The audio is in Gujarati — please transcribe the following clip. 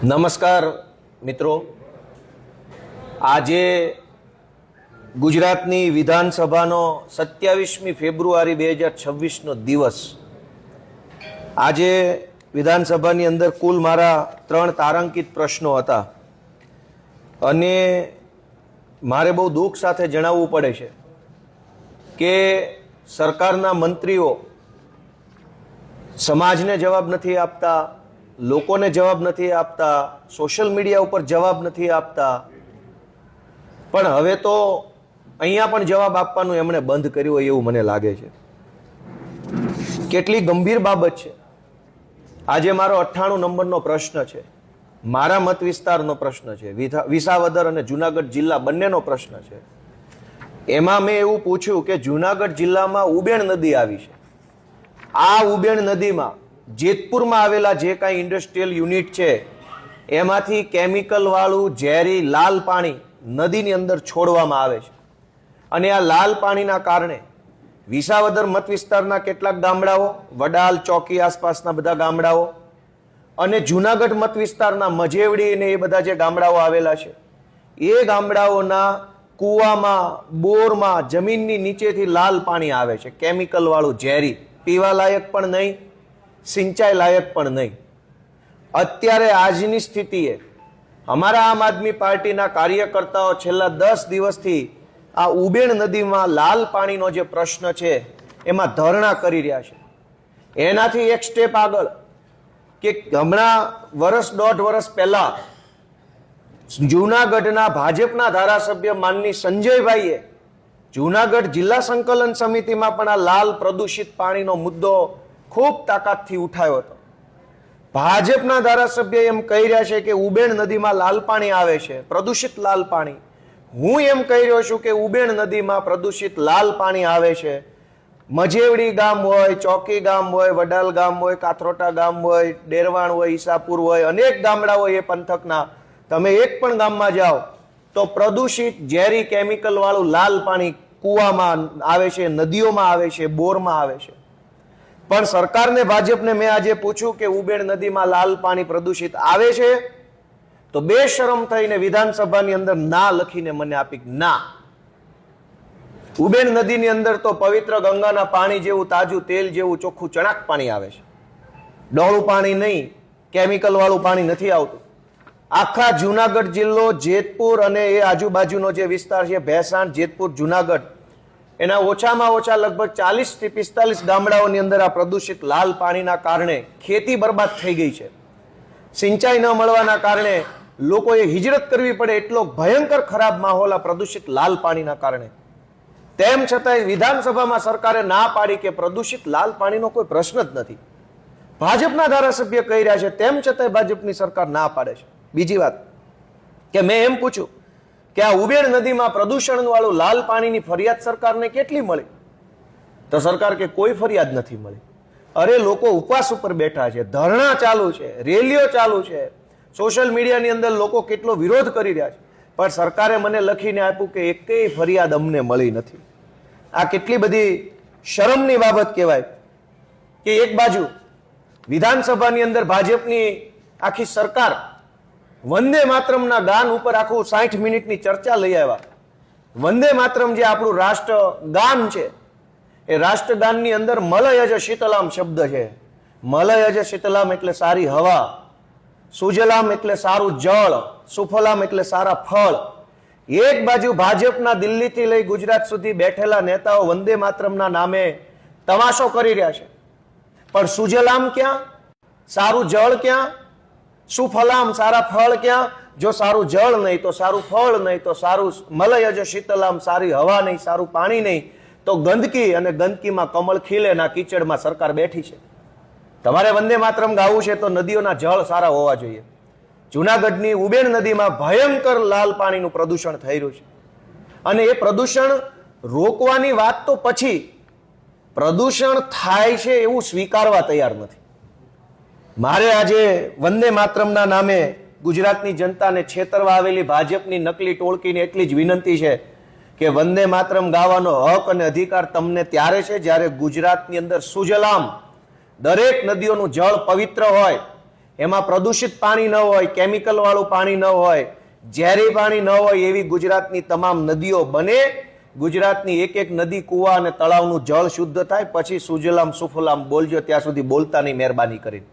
નમસ્કાર મિત્રો, આજે ગુજરાતની વિધાનસભાનો 27મી ફેબ્રુઆરી 2026નો દિવસ. આજે વિધાનસભાની અંદર કુલ મારા 3 તારાંકિત પ્રશ્નો હતા અને મારે બહુ દુઃખ સાથે જણાવવું પડે છે કે સરકારના મંત્રીઓ સમાજને જવાબ નથી આપતા, લોકોને જવાબ નથી આપતા, સોશિયલ મીડિયા ઉપર જવાબ નથી આપતા. પણ હવે તો અહીંયા પણ જવાબ આપવાનું એમણે બંધ કર્યું હોય એવું મને લાગે છે. કેટલી ગંભીર બાબત છે. આજે મારો 98 નંબરનો પ્રશ્ન છે, મારા મત વિસ્તારનો પ્રશ્ન છે, વિસાવદર અને જુનાગઢ જિલ્લા બંનેનો પ્રશ્ન છે. એમાં મેં એવું પૂછ્યું કે જુનાગઢ જિલ્લામાં ઉબેણ નદી આવી છે. આ ઉબેણ નદીમાં જેતપુરમાં આવેલા જે કાંઈ ઇન્ડસ્ટ્રીયલ યુનિટ છે એમાંથી કેમિકલ વાળું ઝેરી લાલ પાણી નદીની અંદર છોડવામાં આવે છે અને આ લાલ પાણીના કારણે વિસાવદર મત વિસ્તારના કેટલાક ગામડાઓ, વડાલ ચોકી આસપાસના બધા ગામડાઓ અને જુનાગઢ મત વિસ્તારના મજેવડી અને એ બધા જે ગામડાઓ આવેલા છે એ ગામડાઓના કૂવામાં, બોરમાં, જમીનની નીચેથી લાલ પાણી આવે છે, કેમિકલ વાળું ઝેરી, પીવા લાયક પણ નહીં, સિંચાઈ લાયક પણ નહીં. અત્યારે આજની સ્થિતિએ અમારા આમ આદમી પાર્ટીના કાર્યકર્તાઓ છેલ્લા 10 દિવસથી આ ઉબેણ નદીમાં લાલ પાણીનો જે પ્રશ્ન છે એમાં ધરણા કરી રહ્યા છે. એનાથી એક સ્ટેપ આગળ કે હમણાં વર્ષ 1.5 વર્ષ પહેલા જૂનાગઢના ભાજપના ધારાસભ્ય માનની સંજયભાઈએ જૂનાગઢ જિલ્લા સંકલન સમિતિમાં પણ આ લાલ પ્રદૂષિત પાણીનો મુદ્દો ખૂબ તાકાતથી ઉઠાવ્યો હતો. ભાજપના ધારાસભ્ય એમ કહી રહ્યા છે કે ઉબેણ નદીમાં લાલ પાણી આવે છે, પ્રદૂષિત લાલ પાણી. હું એમ કહી રહ્યો છું કે ઉબેણ નદીમાં પ્રદૂષિત લાલ પાણી આવે છે. મજેવડી ગામ હોય, ચોકી ગામ હોય, વડાલ ગામ હોય, કાથરોટા ગામ હોય, ડેરવાણ હોય, ઈસાપુર હોય, અનેક ગામડા હોય એ પંથકના. તમે એક પણ ગામમાં જાઓ તો પ્રદૂષિત ઝેરી કેમિકલ વાળું લાલ પાણી કૂવામાં આવે છે, નદીઓમાં આવે છે, બોરમાં આવે છે. પણ સરકારને, ભાજપને મેં આજે પૂછ્યું કે ઉબેણ નદીમાં લાલ પાણી પ્રદૂષિત આવે છે તો બેશરમ થઈને વિધાનસભાની અંદર ના લખીને મને આપી. ના, ઉબેણ નદીની અંદર તો પવિત્ર ગંગાના પાણી જેવું તાજું તેલ જેવું ચોખ્ખું ચણાક પાણી આવે છે, ડોળું પાણી નહીં, કેમિકલ વાળું પાણી નથી આવતું. આખા જુનાગઢ જિલ્લો, જેતપુર અને એ આજુબાજુનો જે વિસ્તાર છે, ભેસાણ, જેતપુર, જુનાગઢ, એના ઓછામાં ઓછા લગભગ 40 થી 45 ગામડાઓની અંદર આ પ્રદૂષિત લાલ પાણીના કારણે ખેતી બરબાદ થઈ ગઈ છે. સિંચાઈ ન મળવાના કારણે લોકોએ હિજરત કરવી પડે એટલો ભયંકર ખરાબ માહોલ આ પ્રદૂષિત લાલ પાણીના કારણે. તેમ છતાંય વિધાનસભામાં સરકારે ના પાડી કે પ્રદૂષિત લાલ પાણીનો કોઈ પ્રશ્ન જ નથી. ભાજપના ધારાસભ્ય કહી રહ્યા છે, તેમ છતાંય ભાજપની સરકાર ના પાડે છે. બીજી વાત કે મેં એમ પૂછ્યું કે આ ઉબેણ નદીમાં પ્રદૂષણ વાળું લાલ પાણીની ફરિયાદ સરકારને કેટલી મળી? તો સરકાર કે કોઈ ફરિયાદ નથી મળી. અરે લોકો ઉપવાસ ઉપર બેઠા છે, ધરણા ચાલુ છે, રેલીઓ ચાલુ છે, સોશિયલ મીડિયાની અંદર લોકો કેટલો વિરોધ કરી રહ્યા છે, પણ સરકારે મને લખીને આપ્યું કે એકેય ફરિયાદ અમને મળી નથી. આ કેટલી બધી શરમની બાબત કહેવાય કે એક બાજુ વિધાનસભાની અંદર ભાજપની આખી સરકાર વંદે માતરમના ગાન ઉપર આખું 60 મિનિટની ચર્ચા લઈ આવ્યા. વંદે માતરમ જે આપણું રાષ્ટ્રગાન છે એ રાષ્ટ્રગાનની અંદર મલયજ શીતલામ શબ્દ છે. મલયજ શીતલામ એટલે સારી હવા, સુજલામ એટલે સારું જળ, સુફલામ એટલે સારા ફળ. એક બાજુ ભાજપના દિલ્હીથી લઈ ગુજરાત સુધી બેઠેલા નેતાઓ વંદે માતરમના નામે તમાશો કરી રહ્યા છે, પણ સુજલામ ક્યાં, સારું જળ ક્યાં, સુફલામ સારા ફળ ક્યાં? જો સારું જળ નહીં તો સારું ફળ નહીં તો સારું મલયજ શીતલામ સારી હવા નહીં, સારું પાણી નહીં તો ગંદકી, અને ગંદકીમાં કમળ ખીલે ના કીચડમાં સરકાર બેઠી છે. તમારે વંદે માતરમ ગાવું છે તો નદીઓના જળ સારા હોવા જોઈએ. જુનાગઢની ઉબેણ નદીમાં ભયંકર લાલ પાણીનું પ્રદૂષણ થઈ રહ્યું છે અને એ પ્રદૂષણ રોકવાની વાત તો પછી, પ્રદૂષણ થાય છે એવું સ્વીકારવા તૈયાર નથી. મારે આજે વંદે માતરમના નામે ગુજરાતની જનતાને છેતરવા આવેલી ભાજપની નકલી ટોળકીને એટલી જ વિનંતી છે કે વંદે માતરમ ગાવાનો હક અને અધિકાર તમને ત્યારે છે જ્યારે ગુજરાતની અંદર સુજલામ દરેક નદીઓનું જળ પવિત્ર હોય, એમાં પ્રદૂષિત પાણી ન હોય, કેમિકલ વાળું પાણી ન હોય, ઝેરી પાણી ન હોય એવી ગુજરાતની તમામ નદીઓ બને. ગુજરાતની એક એક નદી, કુવા અને તળાવનું જળ શુદ્ધ થાય. પછી સુજલામ સુફલામ બોલજો. ત્યાં સુધી બોલતાની મહેરબાની કરીને.